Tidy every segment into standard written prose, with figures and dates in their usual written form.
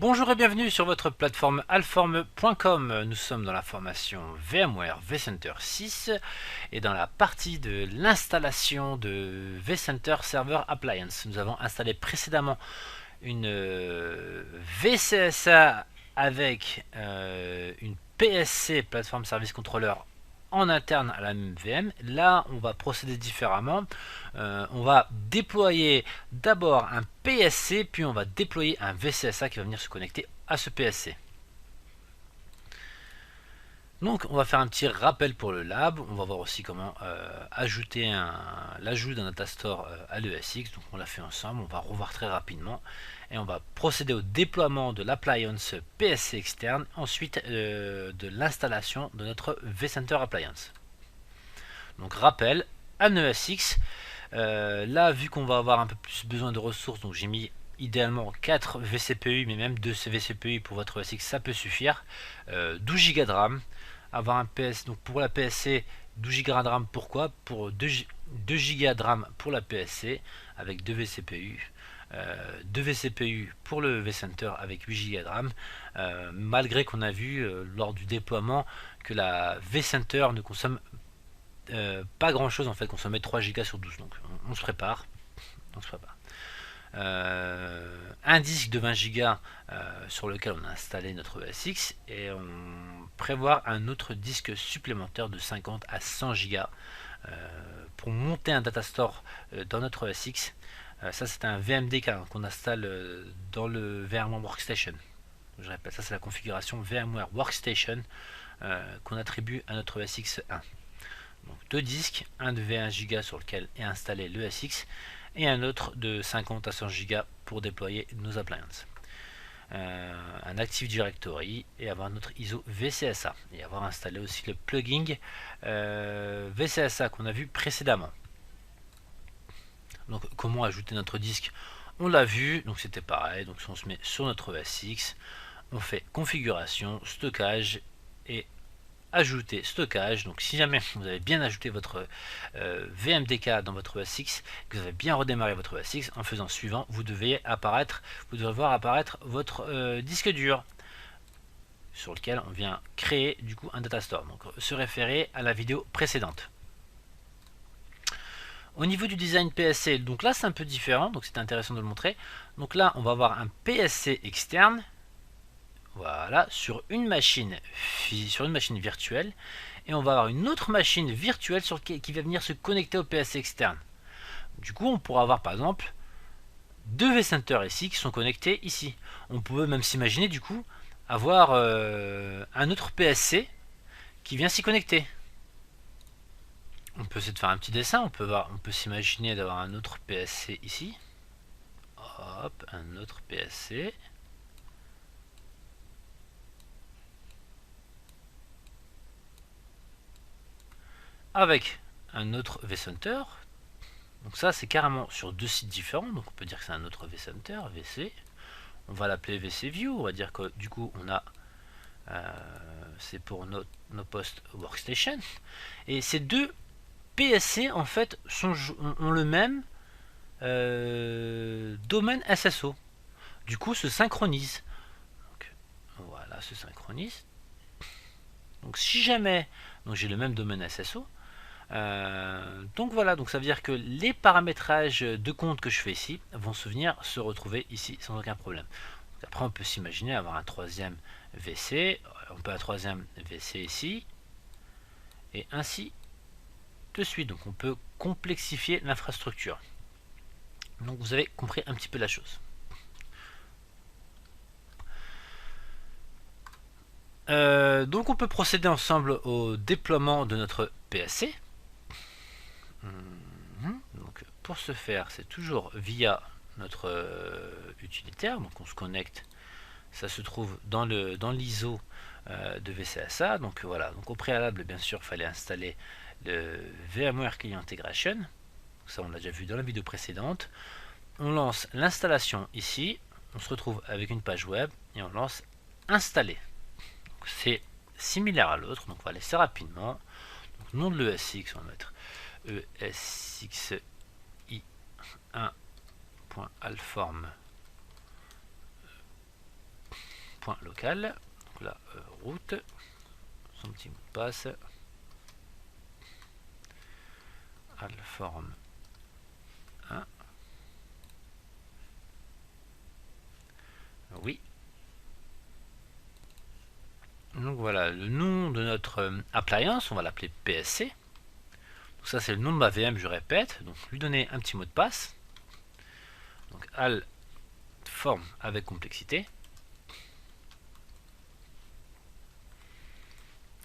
Bonjour et bienvenue sur votre plateforme alform.com. Nous sommes dans la formation VMware vCenter 6 et dans la partie de l'installation de vCenter Server Appliance. Nous avons installé précédemment une VCSA avec une PSC, Platform Service Controller, en interne à la même VM. Là, on va procéder différemment. On va déployer d'abord un PSC, puis on va déployer un VCSA qui va venir se connecter à ce PSC. Donc on va faire un petit rappel pour le lab, on va voir aussi comment ajouter l'ajout d'un datastore à l'ESX, donc on l'a fait ensemble, on va revoir très rapidement et on va procéder au déploiement de l'appliance PSC externe, ensuite de l'installation de notre vCenter Appliance. Donc rappel, un ESX, là vu qu'on va avoir un peu plus besoin de ressources, donc j'ai mis idéalement 4 vCPU, mais même 2 vCPU pour votre ESX ça peut suffire, 12 Go de RAM, avoir un PS, donc pour la PSC 12 Go de RAM, pourquoi pour 2 Go de RAM pour la PSC avec 2 vCPU, 2 vCPU pour le vCenter avec 8 Go de RAM, malgré qu'on a vu lors du déploiement que la vCenter ne consomme pas grand chose en fait, consommait 3 Go sur 12, donc on se prépare. Un disque de 20 Go sur lequel on a installé notre ESX et on prévoit un autre disque supplémentaire de 50 à 100 Go pour monter un datastore dans notre ESX. Ça c'est un VMDK qu'on installe dans le VMware Workstation. Je répète, ça c'est la configuration VMware Workstation qu'on attribue à notre ESX 1. Donc deux disques, un de 21 Go sur lequel est installé l'ESX et un autre de 50 à 100 Go pour déployer nos appliances. Un Active Directory et avoir notre ISO VCSA et avoir installé aussi le plugin VCSA qu'on a vu précédemment. Donc comment ajouter notre disque, on l'a vu, donc c'était pareil, donc on se met sur notre ESX, on fait configuration, stockage et ajouter stockage. Donc si jamais vous avez bien ajouté votre VMDK dans votre ESX, que vous avez bien redémarré votre ESX, en faisant suivant, vous devrez voir apparaître votre disque dur sur lequel on vient créer du coup un datastore. Donc se référer à la vidéo précédente. Au niveau du design PSC, donc là c'est un peu différent, donc c'est intéressant de le montrer. Donc là on va avoir un PSC externe. Voilà, sur une machine virtuelle, et on va avoir une autre machine virtuelle qui va venir se connecter au PSC externe. Du coup, on pourra avoir par exemple deux vCenter ici qui sont connectés ici. On peut même s'imaginer du coup avoir un autre PSC qui vient s'y connecter. On peut essayer de faire un petit dessin, on peut s'imaginer d'avoir un autre PSC ici. Hop, un autre PSC. Avec un autre vCenter. Donc ça c'est carrément sur deux sites différents, donc on peut dire que c'est un autre vCenter, VC. On va l'appeler VCView, on va dire que du coup on a c'est pour nos postes workstation. Et ces deux PSC en fait ont le même domaine SSO. Du coup se synchronisent. Donc, voilà, se synchronise. Donc si jamais j'ai le même domaine SSO, donc voilà, donc ça veut dire que les paramétrages de compte que je fais ici vont venir se retrouver ici sans aucun problème. Donc après on peut s'imaginer avoir un troisième VC, on peut un troisième VC ici, et ainsi de suite. Donc on peut complexifier l'infrastructure. Donc vous avez compris un petit peu la chose. Donc on peut procéder ensemble au déploiement de notre PSC. Donc pour ce faire, c'est toujours via notre utilitaire. Donc on se connecte, ça se trouve dans l'ISO de VCSA. Donc voilà, donc au préalable, bien sûr, il fallait installer le VMware Client Integration. Ça, on l'a déjà vu dans la vidéo précédente. On lance l'installation ici. On se retrouve avec une page web et on lance installer. C'est similaire à l'autre, donc on va laisser rapidement. Donc, nom de l'ESX, on va mettre ESXi1.alform point local, donc là route, son petit mot de passe, alform 1, oui. Donc voilà, le nom de notre appliance, on va l'appeler PSC. Donc ça c'est le nom de ma VM, je répète. Donc lui donner un petit mot de passe. Donc al forme avec complexité.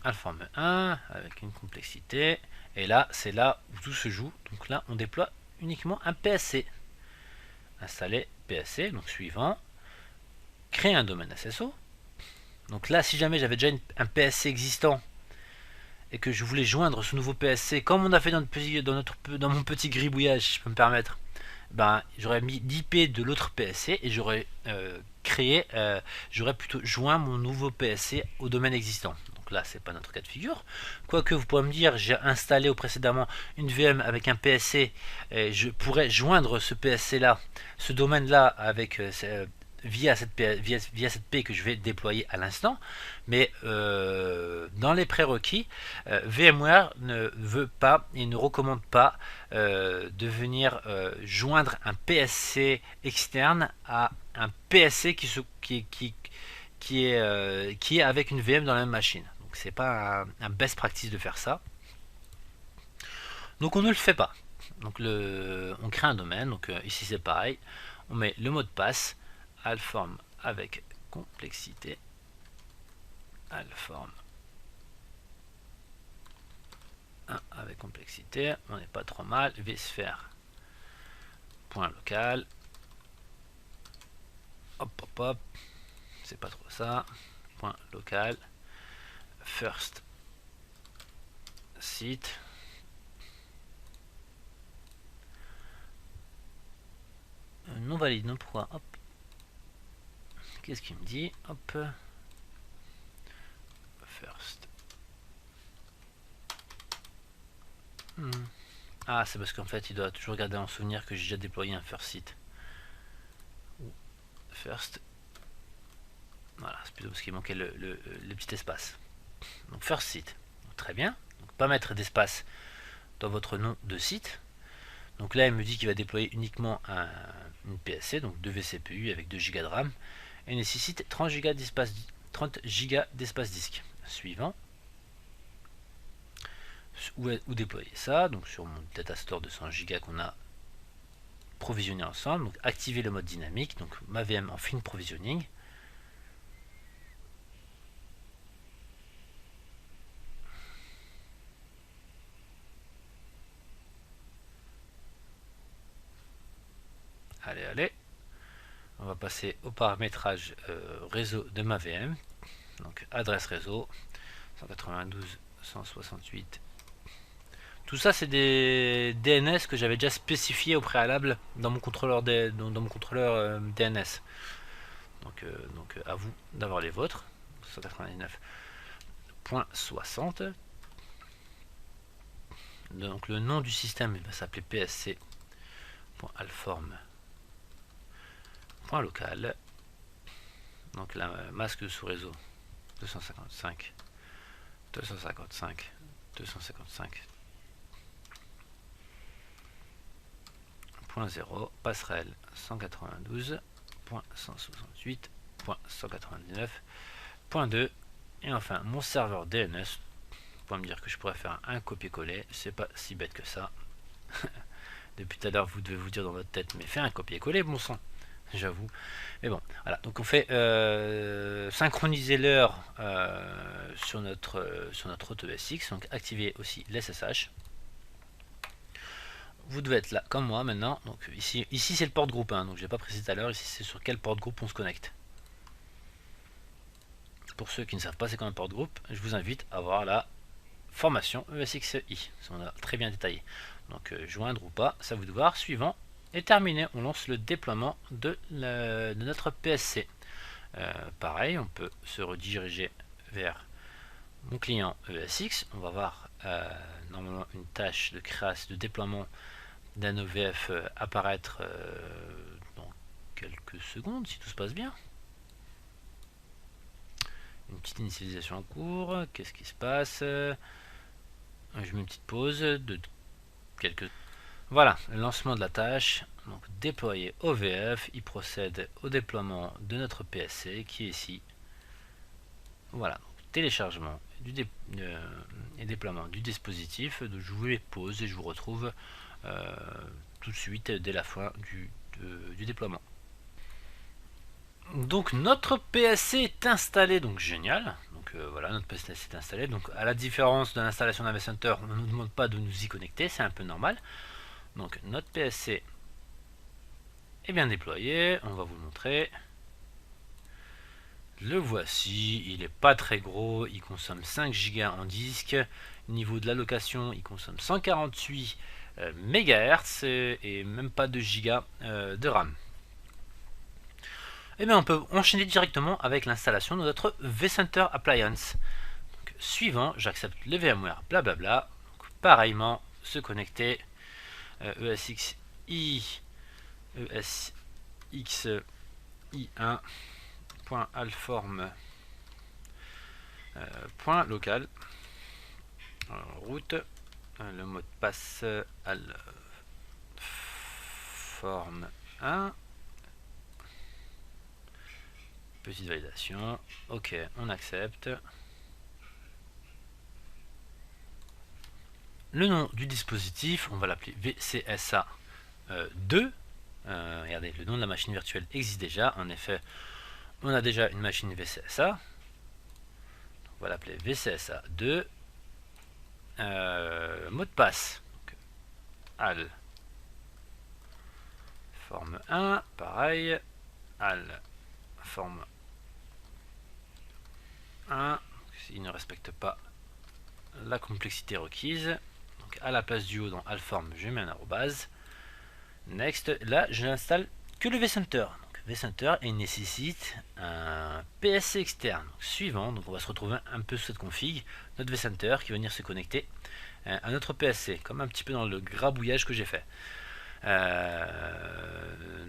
Alform 1 avec une complexité. Et là, c'est là où tout se joue. Donc là, on déploie uniquement un PSC. Installer PSC, donc suivant. Créer un domaine SSO. Donc là, si jamais j'avais déjà un PSC existant et que je voulais joindre ce nouveau PSC, comme on a fait dans mon petit gribouillage, si je peux me permettre, ben, j'aurais mis l'IP de l'autre PSC et j'aurais j'aurais plutôt joint mon nouveau PSC au domaine existant. Donc là, c'est pas notre cas de figure. Quoique vous pourrez me dire, j'ai installé précédemment une VM avec un PSC, et je pourrais joindre ce PSC là, ce domaine là avec via cette P que je vais déployer à l'instant, mais dans les prérequis, VMware ne veut pas et ne recommande pas de venir joindre un PSC externe à un PSC qui est avec une VM dans la même machine. Donc c'est pas un best practice de faire ça. Donc on ne le fait pas. Donc on crée un domaine. Donc ici c'est pareil. On met le mot de passe alform avec complexité, alform 1 avec complexité, on n'est pas trop mal, vSphere point local, hop hop hop, c'est pas trop ça, point local, first site, non valide, non pourquoi, hop. Qu'est-ce qu'il me dit? Hop. First. Ah, c'est parce qu'en fait, il doit toujours garder en souvenir que j'ai déjà déployé un first site. First. Voilà, c'est plutôt parce qu'il manquait le petit espace. Donc first site. Donc, très bien. Donc pas mettre d'espace dans votre nom de site. Donc là, il me dit qu'il va déployer uniquement une PSC, donc 2 vCPU avec 2 Go de RAM. Et nécessite 30 Go d'espace disque. Suivant. Où déployer ça? Donc sur mon data store de 100 Go qu'on a provisionné ensemble. Donc activer le mode dynamique. Donc ma VM en fine provisioning. Allez. On va passer au paramétrage réseau de ma VM. Donc adresse réseau 192.168. Tout ça c'est des DNS que j'avais déjà spécifié au préalable dans mon contrôleur DNS. Donc à vous d'avoir les vôtres. 199.60. Donc le nom du système va s'appeler psc.alform.local. Donc la masque sous réseau 255 255 255.0 passerelle 192.168.199.2 et enfin mon serveur DNS pour me dire que je pourrais faire un copier-coller. C'est pas si bête que ça. Depuis tout à l'heure vous devez vous dire dans votre tête mais fais un copier-coller bon sang, j'avoue. Mais bon, voilà, donc on fait synchroniser l'heure sur notre hôte ESX, donc activer aussi l'SSH. Vous devez être là comme moi maintenant. Donc ici c'est le porte-groupe, hein, donc j'ai pas précisé tout à l'heure, ici c'est sur quel porte-groupe on se connecte. Pour ceux qui ne savent pas c'est quoi un porte-groupe, je vous invite à voir la formation ESXi, on a très bien détaillé. Donc joindre ou pas, ça vous de voir. Suivant. Et terminé, on lance le déploiement de notre PSC. Pareil, on peut se rediriger vers mon client ESX. On va voir normalement une tâche de création, de déploiement d'un OVF apparaître dans quelques secondes, si tout se passe bien. Une petite initialisation en cours. Qu'est-ce qui se passe? Je mets une petite pause de quelques... Voilà, le lancement de la tâche. Donc déployer OVF, il procède au déploiement de notre PSC qui est ici. Voilà, donc, téléchargement et déploiement du dispositif. Donc, je vous mets pause et je vous retrouve tout de suite dès la fin du déploiement. Donc notre PSC est installé, donc génial. Donc voilà, notre PSC est installé. Donc à la différence de l'installation d'un vCenter, on ne nous demande pas de nous y connecter, c'est un peu normal. Donc notre PSC est bien déployé, on va vous montrer. Le voici, il n'est pas très gros, il consomme 5 Go en disque. Niveau de l'allocation, il consomme 148 MHz et même pas 2 Go de RAM. Et bien on peut enchaîner directement avec l'installation de notre vCenter Appliance. Donc, suivant, j'accepte le VMware, blablabla. Donc, pareillement, se connecter ESXi ESXi1.alform.local route, le mot de passe alform 1. Petite validation. Ok, on accepte. Le nom du dispositif, on va l'appeler VCSA 2. Regardez, le nom de la machine virtuelle existe déjà. En effet, on a déjà une machine VCSA. Donc, on va l'appeler VCSA 2. Mot de passe. Donc, al forme 1, pareil. Al forme 1. Il ne respecte pas la complexité requise. Donc à la place du haut dans alform, je mets un arrobase. Next, là je n'installe que le vCenter. Donc vCenter, il nécessite un PSC externe. Donc, suivant, donc on va se retrouver un peu sous cette config, notre vCenter qui va venir se connecter à notre PSC, comme un petit peu dans le grabouillage que j'ai fait.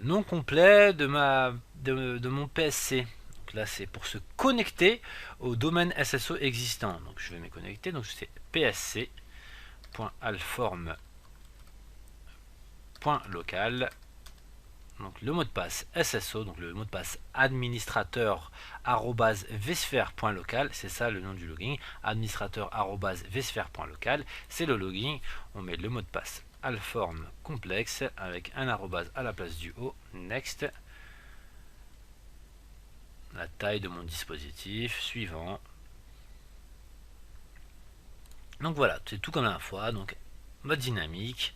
Nom complet de mon PSC. Donc là c'est pour se connecter au domaine SSO existant. Donc je vais me connecter. Donc c'est psc.alform.local. Donc le mot de passe SSO, donc le mot de passe administrateur @vsphere.local, c'est ça le nom du login. Administrateur @vsphere.local, c'est le login. On met le mot de passe alform complexe avec un arrobase à la place du haut. Next. La taille de mon dispositif suivant. Donc voilà, c'est tout comme la fois. Donc mode dynamique.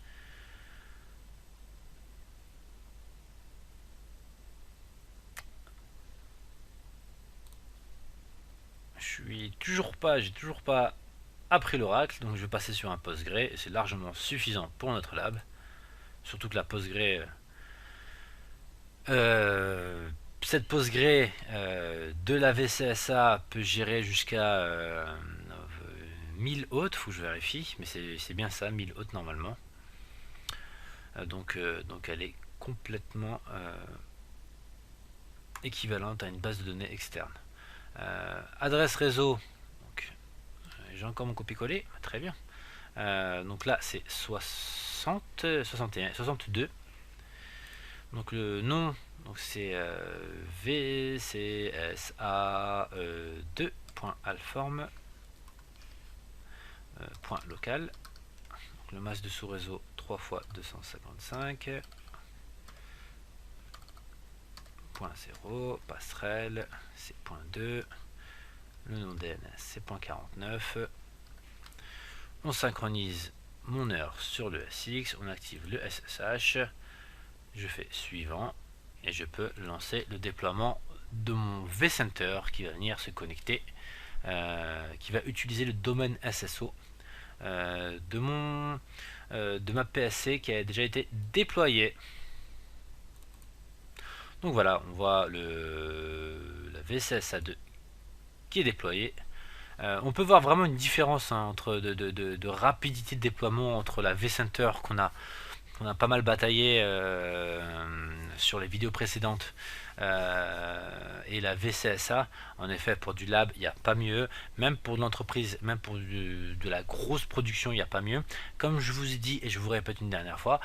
J'ai toujours pas appris l'Oracle, donc je vais passer sur un Postgre et c'est largement suffisant pour notre lab. Surtout que la Postgre, cette Postgre de la VCSA peut gérer jusqu'à 1000 hôtes, faut que je vérifie, mais c'est bien ça, 1000 hôtes normalement. Donc elle est complètement équivalente à une base de données externe. Adresse réseau, j'ai encore mon copier-coller, très bien. Donc là c'est 60, 61, 62. Donc le nom, donc c'est VCSA2.alform.local. Le masque de sous-réseau 3 x 255. .0, passerelle, c'est .2, le nom DNS c'est .49. On synchronise mon heure sur le SX, on active le SSH, je fais suivant et je peux lancer le déploiement de mon vCenter qui va venir se connecter, qui va utiliser le domaine SSO de ma PSC qui a déjà été déployé. Donc voilà, on voit la VCSA2 qui est déployée. On peut voir vraiment une différence entre de rapidité de déploiement entre la vCenter qu'on a pas mal bataillé sur les vidéos précédentes et la VCSA. En effet, pour du lab, il n'y a pas mieux. Même pour l'entreprise, même pour de la grosse production, il n'y a pas mieux. Comme je vous ai dit, et je vous répète une dernière fois,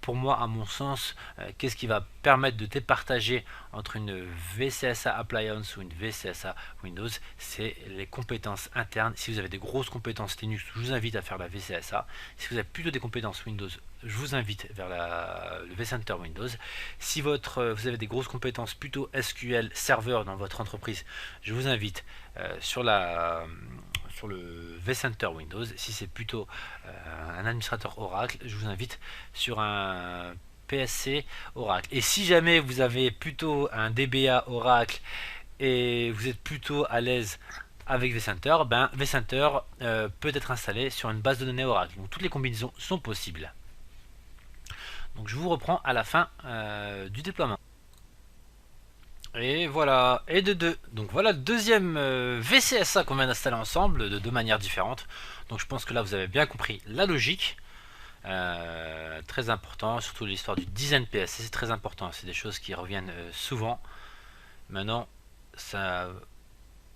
pour moi, à mon sens, qu'est-ce qui va permettre de départager entre une VCSA Appliance ou une VCSA Windows? C'est les compétences internes. Si vous avez des grosses compétences Linux, je vous invite à faire la VCSA. Si vous avez plutôt des compétences Windows, je vous invite vers le vCenter Windows. Si vous avez des grosses compétences plutôt SQL serveur dans votre entreprise, je vous invite sur le vCenter Windows. Si c'est plutôt un administrateur Oracle, je vous invite sur un PSC Oracle. Et si jamais vous avez plutôt un DBA Oracle et vous êtes plutôt à l'aise avec vCenter, ben vCenter peut être installé sur une base de données Oracle. Donc toutes les combinaisons sont possibles. Donc je vous reprends à la fin du déploiement. Et voilà, et de deux. Donc voilà le deuxième VCSA qu'on vient d'installer ensemble de deux manières différentes. Donc je pense que là vous avez bien compris la logique. Très important, surtout l'histoire du design PSC, c'est très important. C'est des choses qui reviennent souvent. Maintenant, ça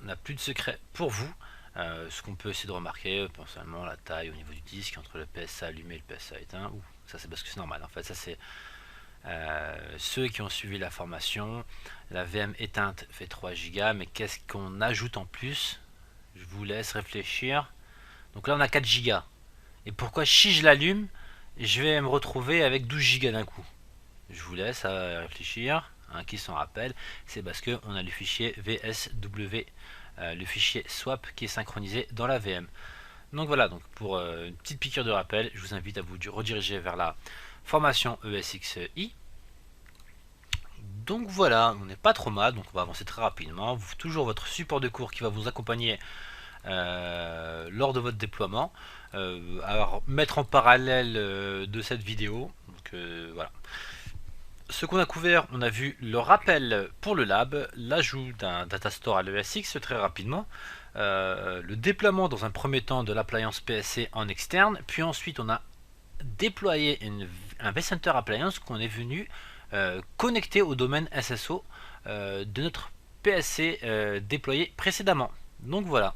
n'a plus de secret pour vous. Ce qu'on peut essayer de remarquer, personnellement, la taille au niveau du disque entre le PSA allumé et le PSA éteint. Ça c'est parce que c'est normal. En fait, ça c'est ceux qui ont suivi la formation. La VM éteinte fait 3 Go, mais qu'est-ce qu'on ajoute en plus? Je vous laisse réfléchir. Donc là on a 4 Go. Et pourquoi si je l'allume, je vais me retrouver avec 12 Go d'un coup? Je vous laisse réfléchir. Qui s'en rappelle, c'est parce qu'on a le fichier VSW, le fichier swap qui est synchronisé dans la VM. Donc voilà, donc pour une petite piqûre de rappel, je vous invite à vous rediriger vers la formation ESXi. Donc voilà, on n'est pas trop mal, donc on va avancer très rapidement. Toujours votre support de cours qui va vous accompagner lors de votre déploiement, à mettre en parallèle de cette vidéo. Donc voilà. Ce qu'on a couvert, on a vu le rappel pour le lab, l'ajout d'un datastore à l'ESX très rapidement, le déploiement dans un premier temps de l'appliance PSC en externe, puis ensuite on a déployé un vCenter Appliance qu'on est venu connecter au domaine SSO de notre PSC déployé précédemment. Donc voilà.